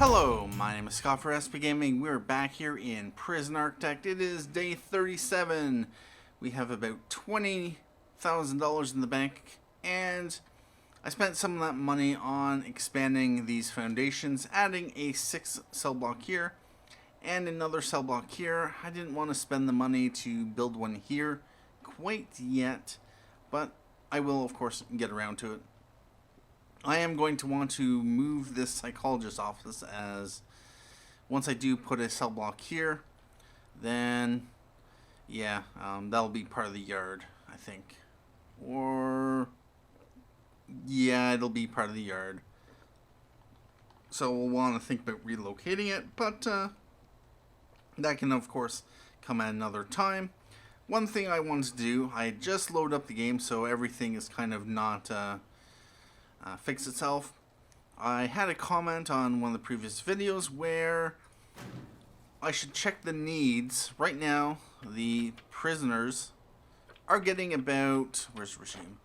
Hello, my name is Scott for SP Gaming. We're back here in Prison Architect. It is day 37. We have about $20,000 in the bank, and I spent some of that money on expanding these foundations, adding a 6 cell block here and another cell block here. I didn't want to spend the money to build one here quite yet, but I will of course get around to it. I am going to want to move this psychologist's office, as once I do put a cell block here, then yeah, that'll be part of the yard, I think. Or yeah, it'll be part of the yard. So we'll want to think about relocating it, but that can of course come at another time. One thing I wanted to do, I just loaded up the game so everything is kind of not fix itself. I had a comment on one of the previous videos where I should check the needs. Right now, the prisoners are getting about, where's the regime?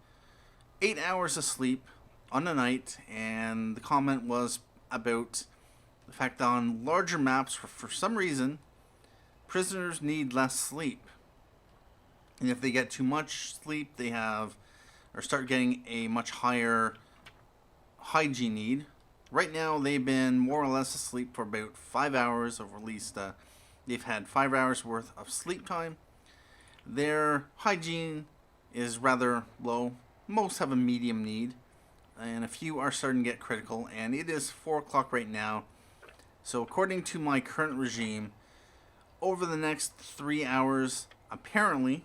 8 hours of sleep on a night, and the comment was about the fact that on larger maps, for some reason, prisoners need less sleep. And if they get too much sleep, they have, or start getting a much higher hygiene need. Right now they've been more or less asleep for about 5 hours, or at least they've had 5 hours worth of sleep time. Their hygiene is rather low. Most have a medium need, and a few are starting to get critical, and it is 4 o'clock right now. So according to my current regime, over the next 3 hours, apparently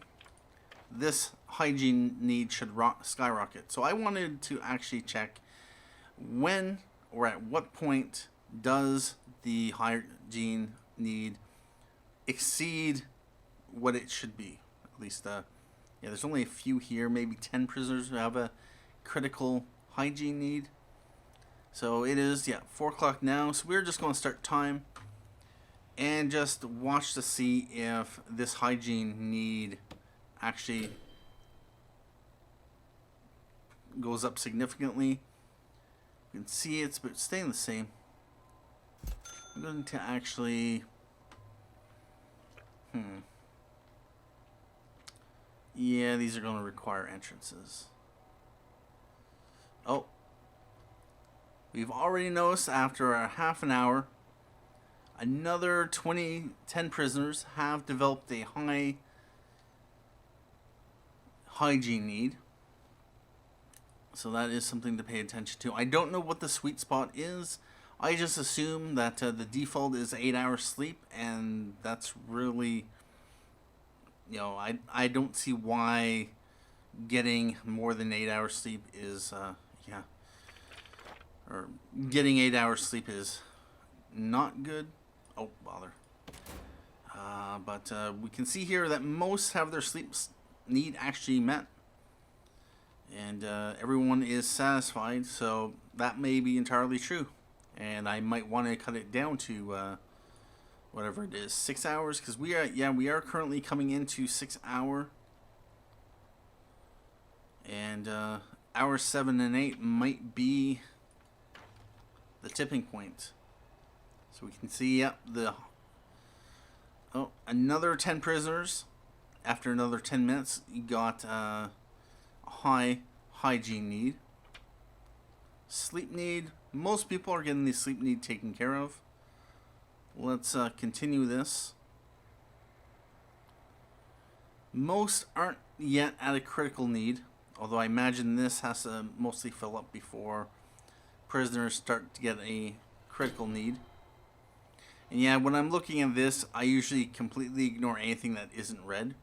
this hygiene need should skyrocket. So I wanted to actually check when or at what point does the hygiene need exceed what it should be. At least yeah, there's only a few here, maybe 10 prisoners who have a critical hygiene need. So it is 4 o'clock now, so we're just going to start time and just watch to see if this hygiene need actually goes up significantly. You can see it's about staying the same. I'm going to actually yeah, these are going to require entrances. Oh, we've already noticed after a half an hour another 10 prisoners have developed a high hygiene need. So that is something to pay attention to. I don't know what the sweet spot is. I just assume that the default is 8 hours sleep, and that's really, I don't see why getting more than 8 hours sleep is, or getting 8 hours sleep is not good. Oh, bother. But we can see here that most have their sleep need actually met. And everyone is satisfied, so that may be entirely true. And I might want to cut it down to whatever it is, 6 hours, because we are currently coming into 6 hour, and hours 7 and 8 might be the tipping point. So we can see another 10 prisoners. After another 10 minutes, you got high hygiene need. Sleep need, most people are getting the sleep need taken care of. Let's continue this. Most aren't yet at a critical need, although I imagine this has to mostly fill up before prisoners start to get a critical need. And yeah, when I'm looking at this, I usually completely ignore anything that isn't red.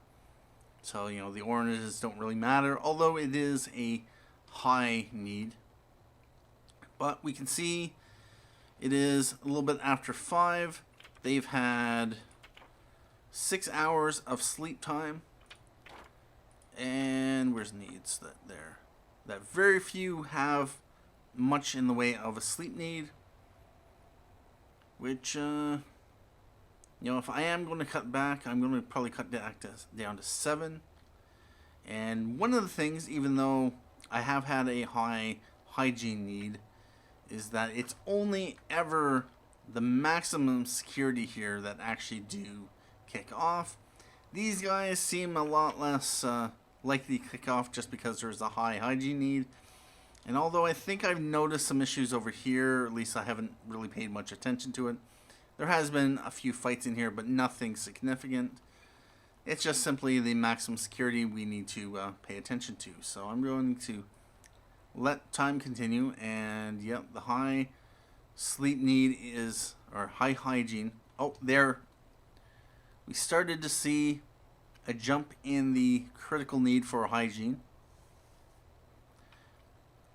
So, the oranges don't really matter, although it is a high need. But we can see it is a little bit after 5. They've had 6 hours of sleep time. And where's needs? That very few have much in the way of a sleep need. Which, if I am going to cut back, I'm going to probably cut down to 7. And one of the things, even though I have had a high hygiene need, is that it's only ever the maximum security here that actually do kick off. These guys seem a lot less likely to kick off just because there's a high hygiene need. And although I think I've noticed some issues over here, at least I haven't really paid much attention to it. There has been a few fights in here, but nothing significant. It's just simply the maximum security we need to pay attention to. So I'm going to let time continue, and yep, the high sleep need is, or high hygiene. Oh, there. We started to see a jump in the critical need for hygiene.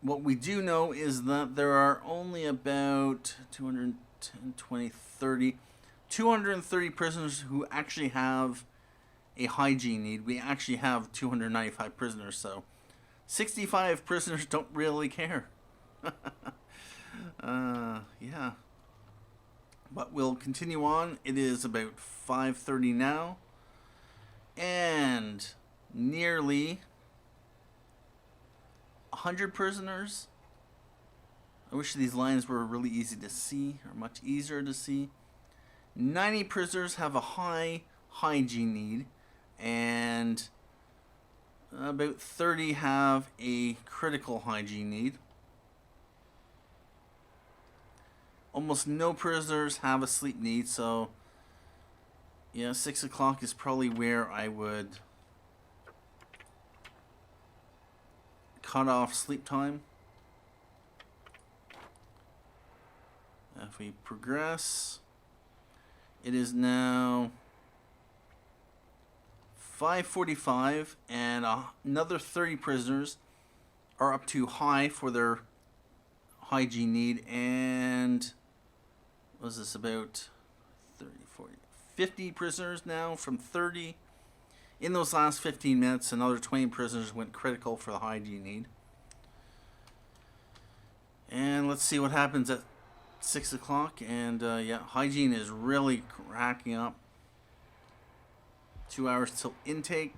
What we do know is that there are only about 230 prisoners who actually have a hygiene need. We actually have 295 prisoners, so 65 prisoners don't really care. Yeah. But we'll continue on. It is about 5:30 now, and nearly 100 prisoners. I wish these lines were really easy to see, or much easier to see. 90 prisoners have a high hygiene need, and about 30 have a critical hygiene need. Almost no prisoners have a sleep need, so yeah, 6 o'clock is probably where I would cut off sleep time. If we progress, it is now 5:45, and another 30 prisoners are up to high for their hygiene need. And what is this, about 30, 40, 50 prisoners now from 30. In those last 15 minutes, another 20 prisoners went critical for the hygiene need. And let's see what happens at 6 o'clock. And yeah, hygiene is really racking up. 2 hours till intake.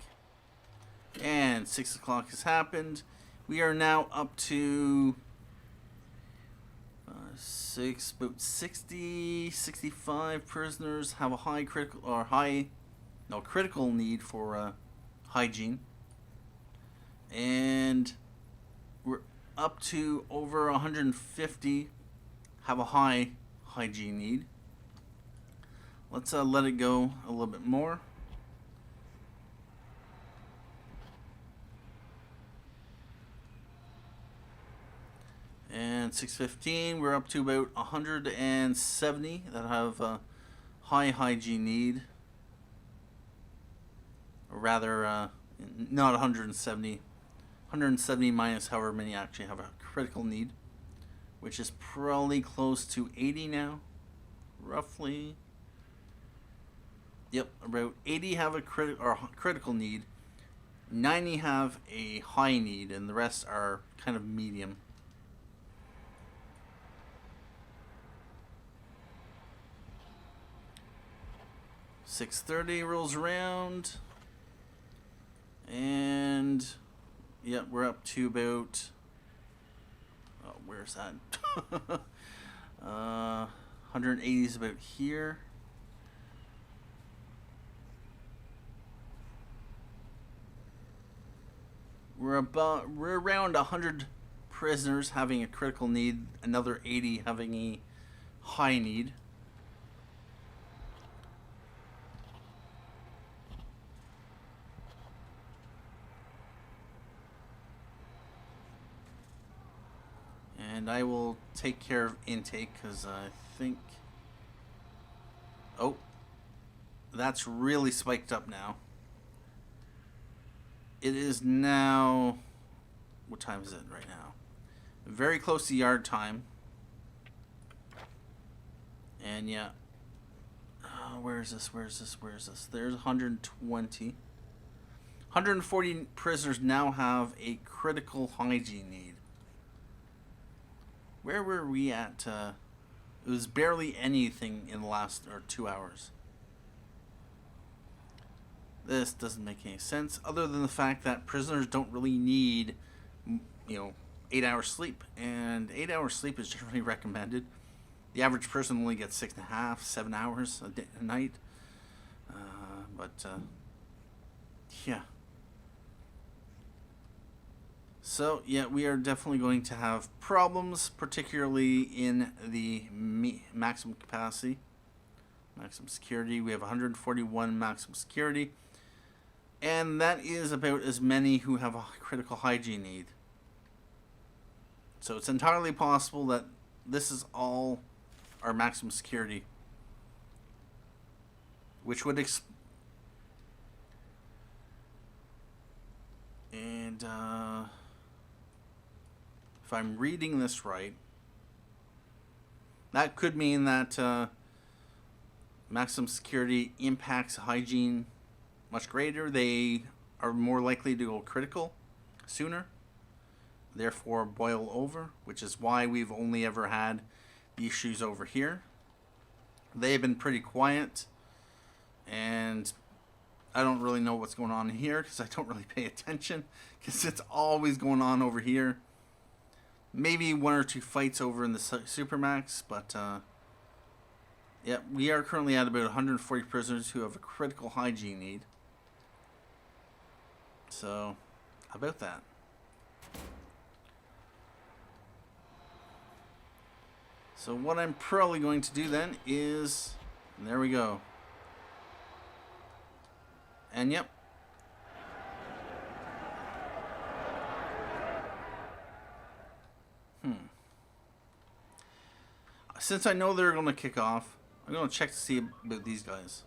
And 6 o'clock has happened. We are now up to about 65 prisoners have a high critical, or critical need for hygiene. And we're up to over 150 have a high hygiene need. Let's let it go a little bit more. And 6:15, we're up to about 170 that have a high hygiene need. Or rather, not 170. 170 minus however many actually have a critical need, which is probably close to 80 now, roughly. Yep, about 80 have a critical need. 90 have a high need, and the rest are kind of medium. .30 rolls around, and yeah, we're up to about, oh, where's that? 180 is about here. We're around 100 prisoners having a critical need, another 80 having a high need. And I will take care of intake, because I think... Oh, that's really spiked up now. It is now... What time is it right now? Very close to yard time. And yeah. Where is this? There's 120. 140 prisoners now have a critical hygiene need. Where were we at? It was barely anything in the last 2 hours. This doesn't make any sense, other than the fact that prisoners don't really need, 8 hours sleep, and 8 hours sleep is generally recommended. The average person only gets 6.5, 7 hours a night. But yeah. So, yeah, we are definitely going to have problems, particularly in the maximum capacity. Maximum security. We have 141 maximum security. And that is about as many who have a critical hygiene need. So it's entirely possible that this is all our maximum security. Which would and if I'm reading this right, that could mean that maximum security impacts hygiene much greater. They are more likely to go critical sooner, therefore boil over, which is why we've only ever had the issues over here. They have been pretty quiet, and I don't really know what's going on here because I don't really pay attention because it's always going on over here. Maybe one or two fights over in the Supermax, but yeah, we are currently at about 140 prisoners who have a critical hygiene need. So, how about that? So what I'm probably going to do then is, there we go. And yep. Since I know they're going to kick off, I'm going to check to see about these guys.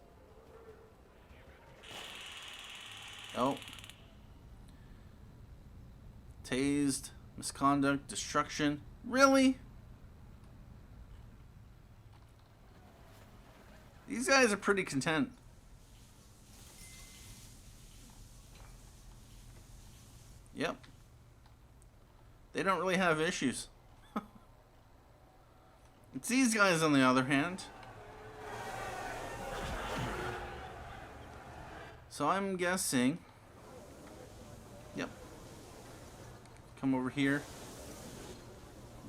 Oh. Tased, misconduct, destruction. Really? These guys are pretty content. Yep. They don't really have issues. It's these guys on the other hand. So I'm guessing. Yep. Come over here.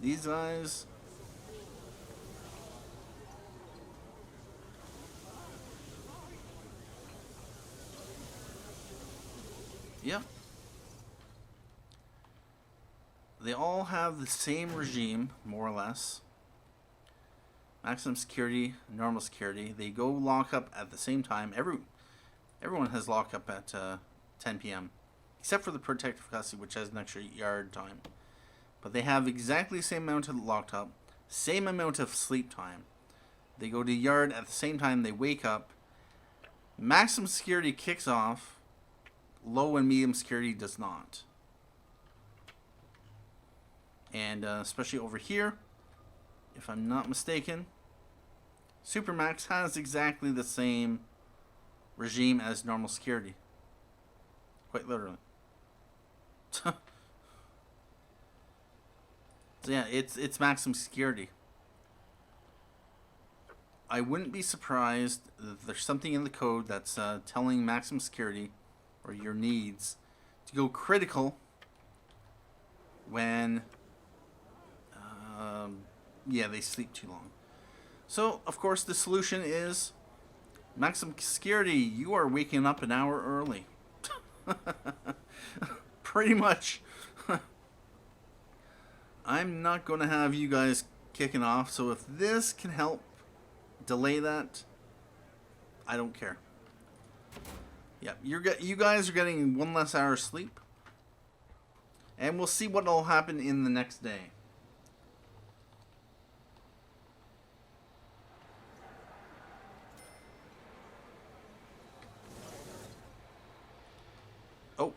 These guys. Yep. They all have the same regime, more or less. Maximum security, normal security. They go lock up at the same time. Everyone has lock up at 10 p.m. Except for the protective custody, which has an extra yard time. But they have exactly the same amount of locked up, same amount of sleep time. They go to yard at the same time. They wake up. Maximum security kicks off. Low and medium security does not. And especially over here, if I'm not mistaken, Supermax has exactly the same regime as normal security. Quite literally. So yeah, it's maximum security. I wouldn't be surprised if there's something in the code that's telling maximum security or your needs to go critical when yeah, they sleep too long. So, of course, the solution is maximum security. You are waking up an hour early. Pretty much. I'm not going to have you guys kicking off, so if this can help delay that, I don't care. Yeah, you guys are getting one less hour of sleep. And we'll see what will happen in the next day. Oh,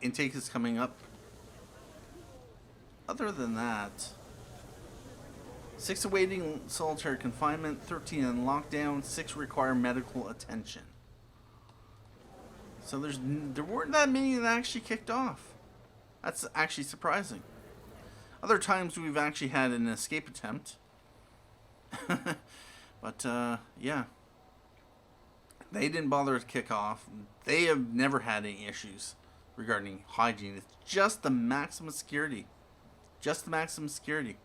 intake is coming up. Other than that, 6 awaiting solitary confinement, 13 in lockdown, 6 require medical attention. So there weren't that many that actually kicked off. That's actually surprising. Other times we've actually had an escape attempt. But yeah. They didn't bother to kick off. They have never had any issues regarding hygiene. It's just the maximum security. Just the maximum security.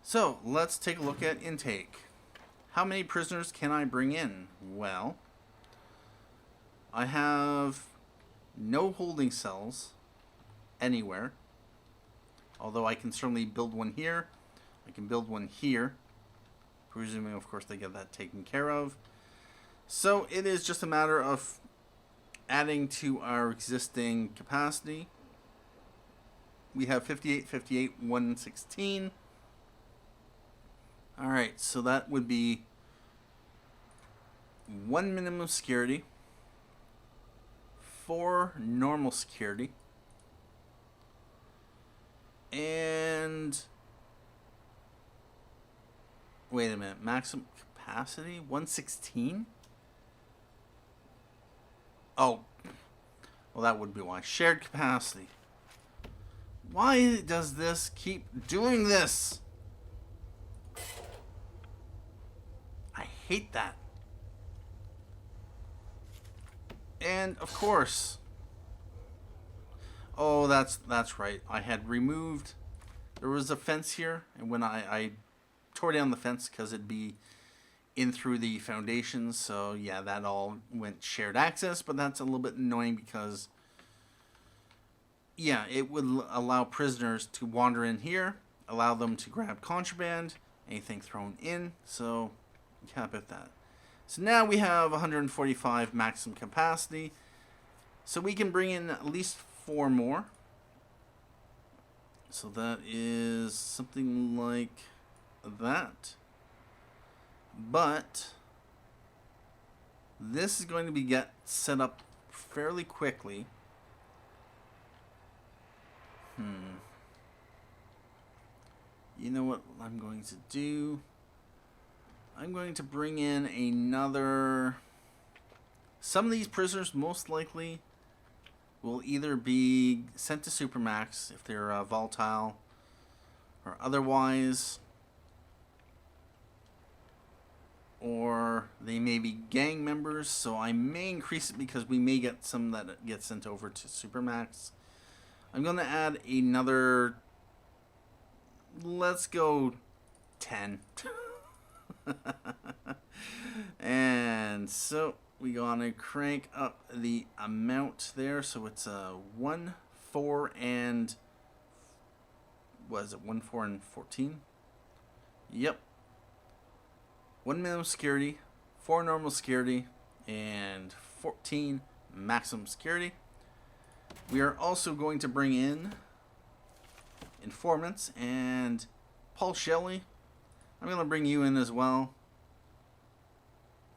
So, let's take a look at intake. How many prisoners can I bring in? Well, I have no holding cells anywhere. Although I can certainly build one here. I can build one here. Presuming, of course, they get that taken care of. So, it is just a matter of adding to our existing capacity. We have 58, 58, 116. Alright, so that would be 1 minimum security, 4 normal security, and wait a minute, maximum capacity 116. Oh, well, that would be why. Shared capacity. Why does this keep doing this? I hate that. And of course, oh, that's right. I had removed. There was a fence here, and when I tore down the fence because it'd be in through the foundations. So yeah, that all went shared access, but that's a little bit annoying because yeah, it would allow prisoners to wander in here, allow them to grab contraband, anything thrown in. So cap at that. So now we have 145 maximum capacity. So we can bring in at least 4 more. So that is something like that. But this is going to be set up fairly quickly. You know what I'm going to do? I'm going to bring in another. Some of these prisoners most likely will either be sent to Supermax if they're volatile or otherwise, or they may be gang members, so I may increase it because we may get some that get sent over to Supermax. I'm going to add another, let's go 10. And so we gonna crank up the amount there, so it's 1, 4, and was it 1, 4, and 14? Yep. 1 minimum security, 4 normal security, and 14 maximum security. We are also going to bring in informants, and Paul Shelley, I'm going to bring you in as well.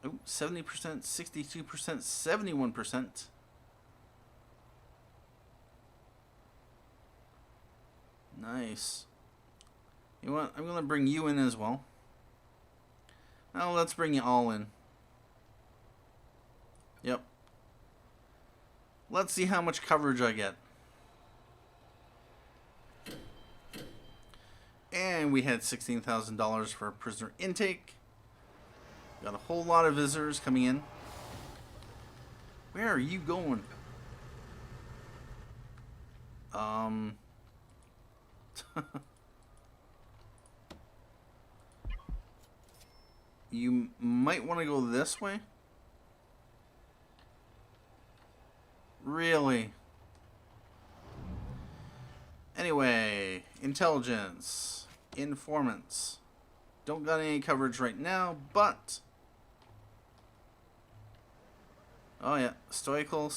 Oh, 70%, 62%, 71%. Nice. You know what? I'm going to bring you in as well. Now let's bring you all in. Yep. Let's see how much coverage I get. And we had $16,000 for prisoner intake. Got a whole lot of visitors coming in. Where are you going? You might want to go this way. Really? Anyway, intelligence, informants. Don't got any coverage right now, but oh yeah, stoical,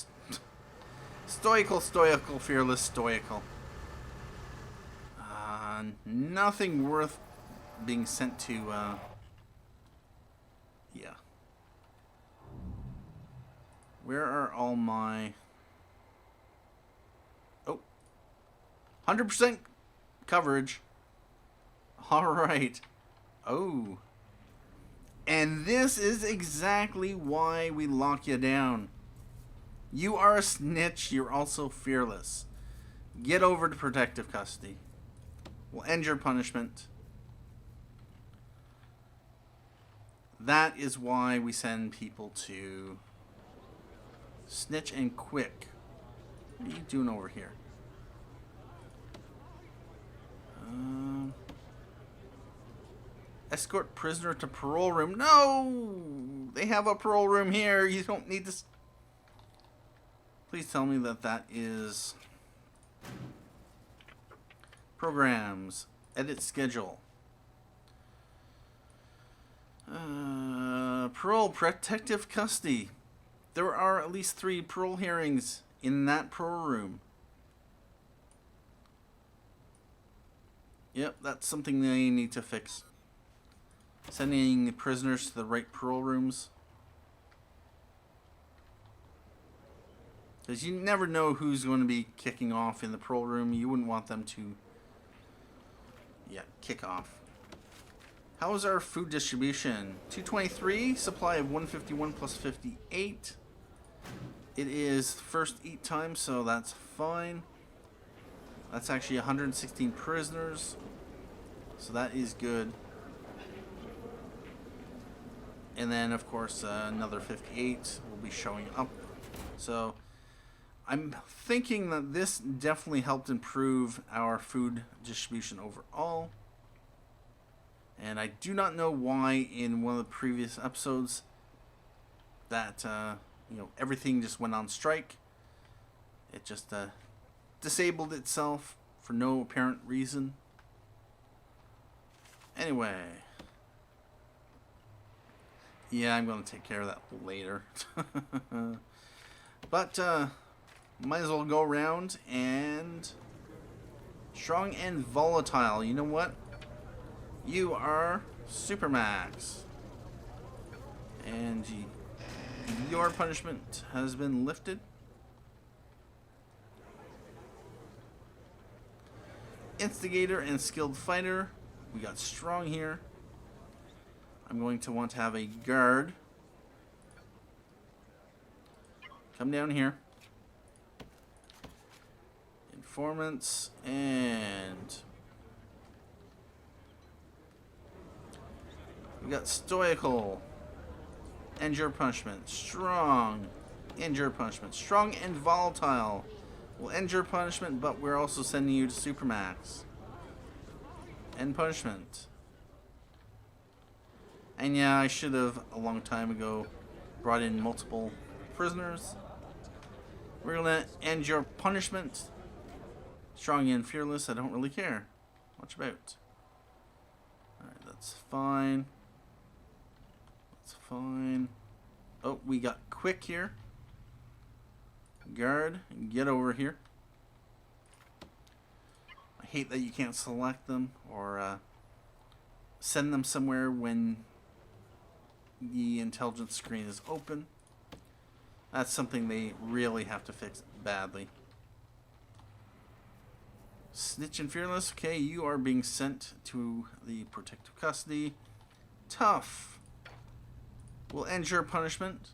fearless, stoical. Nothing worth being sent to. Yeah. Where are all my? Oh, 100% coverage. All right. Oh. And this is exactly why we lock you down. You are a snitch. You're also fearless. Get over to protective custody. We'll end your punishment. That is why we send people to snitch and quick. What are you doing over here? Escort prisoner to parole room. No! They have a parole room here. You don't need to... Please tell me that that is... Programs. Edit schedule. Parole protective custody. There are at least 3 parole hearings in that parole room. Yep, that's something they need to fix. Sending prisoners to the right parole rooms. Because you never know who's going to be kicking off in the parole room. You wouldn't want them to, kick off. How is our food distribution? 223, supply of 151 plus 58. It is first eat time, so that's fine. That's actually 116 prisoners. So that is good. And then, of course, another 58 will be showing up. So I'm thinking that this definitely helped improve our food distribution overall. And I do not know why in one of the previous episodes that, everything just went on strike. It just disabled itself for no apparent reason. Anyway. Yeah, I'm going to take care of that later. But, might as well go around and... Strong and volatile. You know what? You are Supermax. And your punishment has been lifted. Instigator and skilled fighter. We got strong here. I'm going to want to have a guard. Come down here. Informants and we got stoical. End your punishment. Strong. End your punishment. Strong and volatile. We'll end your punishment, but we're also sending you to Supermax. End punishment. And yeah, I should have, a long time ago, brought in multiple prisoners. We're going to end your punishment. Strong and fearless, I don't really care much about. Alright, that's fine. That's fine. Oh, we got quick here. Guard, get over here. I hate that you can't select them or send them somewhere when the intelligence screen is open. That's something they really have to fix badly. Snitch and fearless. Okay, you are being sent to the protective custody. Tough. We'll end your punishment.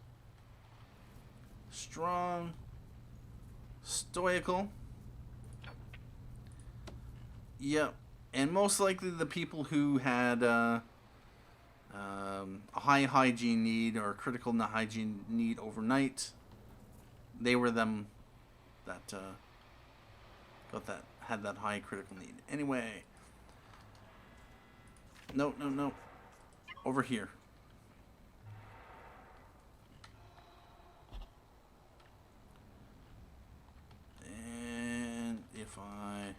Strong. Stoical. Yep. And most likely the people who had a high hygiene need or critical hygiene need overnight, they were them that had that high critical need. Anyway. No. Over here. And if I...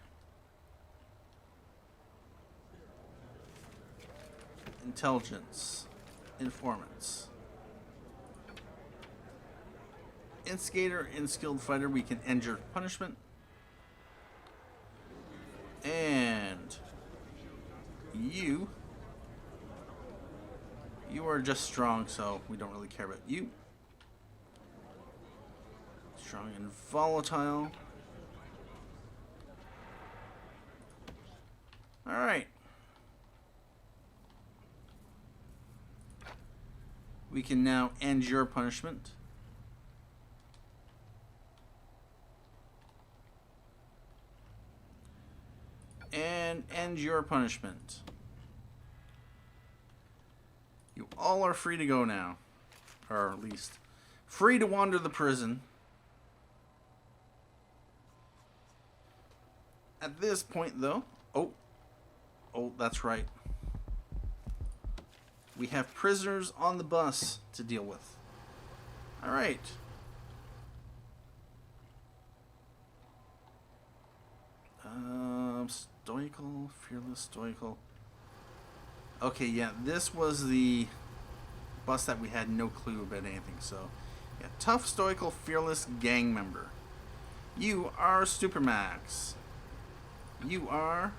Intelligence. Informants. Instigator and skilled fighter, we can end your punishment. And you are just strong, so we don't really care about you. Strong and volatile. Alright. We can now end your punishment. And end your punishment. You all are free to go now. Or at least free to wander the prison. At this point, though... Oh, that's right. We have prisoners on the bus to deal with. Alright. Stoical, fearless, stoical. Okay, yeah, this was the bus that we had no clue about anything, so... Yeah, tough, stoical, fearless gang member. You are Supermax. You are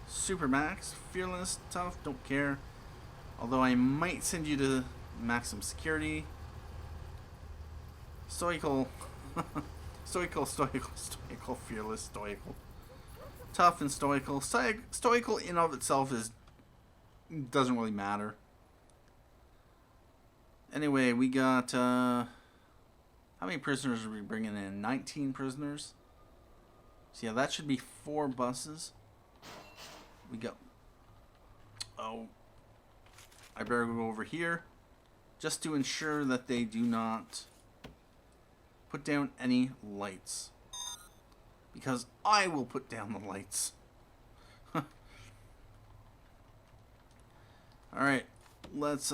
Supermax, fearless, tough, don't care. Although I might send you to maximum security. Stoical. Stoical, fearless, stoical. Tough and stoical. Stoical in of itself doesn't really matter. Anyway, we got, how many prisoners are we bringing in? 19 prisoners? So yeah, that should be 4 buses. We got, oh, I better go over here just to ensure that they do not put down any lights. Because I will put down the lights. Alright, let's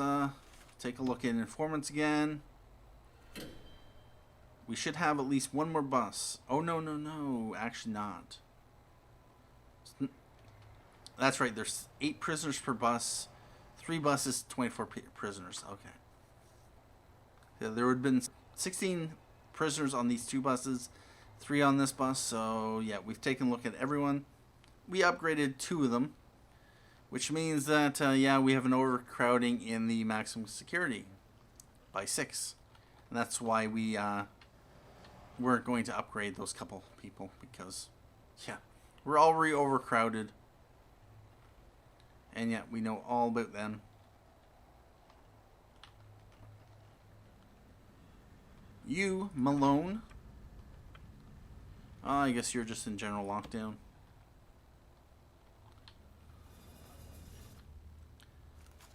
take a look at informants again. We should have at least one more bus. Oh, no. Actually not. That's right, there's 8 prisoners per bus. 3 buses, 24 prisoners. Okay. Yeah, there would have been 16 prisoners on these 2 buses. 3 on this bus. So, yeah, we've taken a look at everyone. We upgraded 2 of them. Which means that, yeah, we have an overcrowding in the maximum security by 6. And that's why we weren't going to upgrade those couple people. Because, yeah, we're already overcrowded. And yet we know all about them. You, Malone. I guess you're just in general lockdown.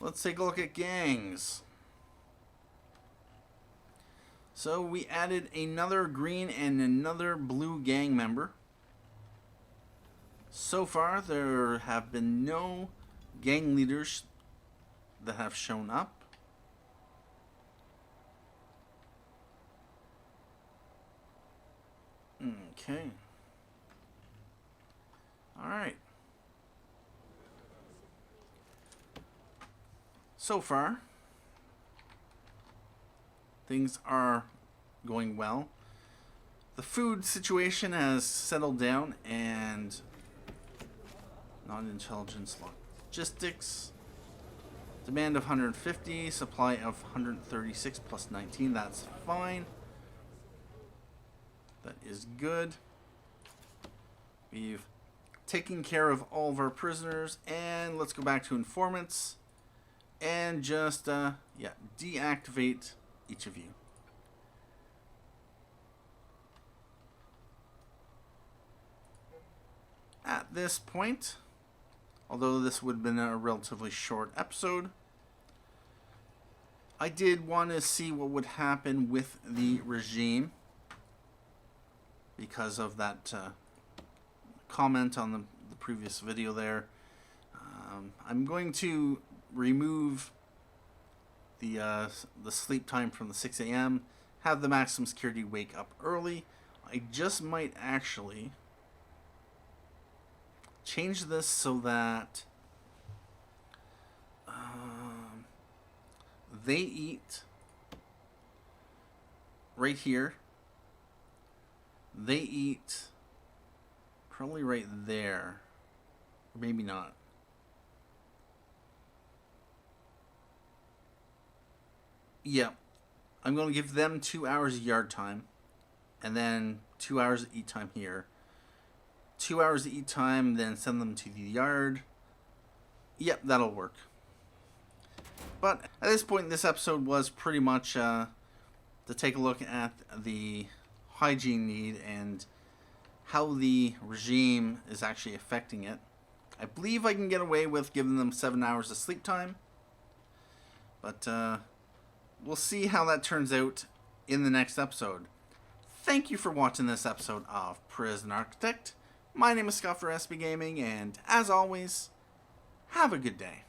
Let's take a look at gangs. So we added another green and another blue gang member. So far, there have been no gang leaders that have shown up. Okay. Alright. So far, things are going well. The food situation has settled down, and non-intelligence logistics. Demand of 150, supply of 136 plus 19. That's fine. That is good. We've taken care of all of our prisoners, and let's go back to informants and just yeah, deactivate each of you. At this point, although this would have been a relatively short episode, I did want to see what would happen with the regime because of that comment on the previous video there. I'm going to remove the sleep time from the 6 a.m., have the maximum security wake up early. I just might actually change this so that they eat right here. They eat probably right there. Or maybe not. Yeah. I'm going to give them 2 hours of yard time. And then 2 hours of eat time here. 2 hours of eat time, then send them to the yard. Yep, that'll work. But at this point, this episode was pretty much to take a look at the hygiene need and how the regime is actually affecting it. I believe I can get away with giving them 7 hours of sleep time. But we'll see how that turns out in the next episode. Thank you for watching this episode of Prison Architect. My name is Scott for SB Gaming, and as always, have a good day.